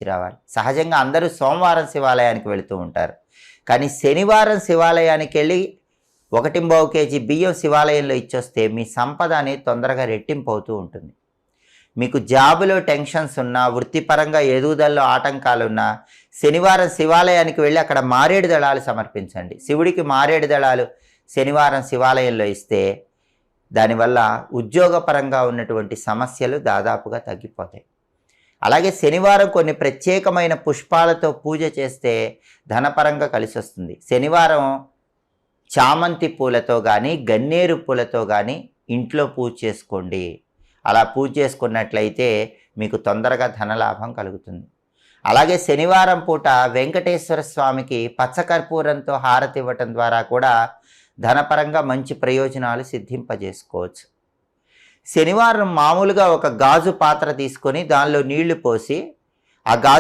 రావాలి. సహజంగా అందరూ సోమవారం శివాలయానికి వెళుతూ ఉంటారు. కానీ శనివారం శివాలయానికి వెళ్ళి 1.25 కేజీ బియ్యం శివాలయంలో ఇచ్చొస్తే మీ సంపద అనేది తొందరగా రెట్టింపు అవుతూ ఉంటుంది. మీకు జాబులో టెన్షన్స్ ఉన్నా, వృత్తిపరంగా ఎదుగుదలలో ఆటంకాలున్నా శనివారం శివాలయానికి వెళ్ళి అక్కడ మారేడు దళాలు సమర్పించండి. శివుడికి మారేడు దళాలు శనివారం శివాలయంలో ఇస్తే దానివల్ల ఉద్యోగపరంగా ఉన్నటువంటి సమస్యలు దాదాపుగా తగ్గిపోతాయి. అలాగే శనివారం కొన్ని ప్రత్యేకమైన పుష్పాలతో పూజ చేస్తే ధనపరంగా కలిసి వస్తుంది. శనివారం చామంతి పూలతో కానీ గన్నేరు పూలతో కానీ ఇంట్లో పూజ చేసుకోండి. అలా పూజ చేసుకున్నట్లయితే మీకు తొందరగా ధనలాభం కలుగుతుంది. అలాగే శనివారం పూట వెంకటేశ్వర స్వామికి పచ్చకర్పూరంతో హారతి ఇవ్వటం ద్వారా కూడా ధనపరంగా మంచి ప్రయోజనాలు సిద్ధింపజేసుకోవచ్చు. శనివారం మామూలుగా ఒక గాజు పాత్ర తీసుకొని దానిలో నీళ్లు పోసి ఆ గాజు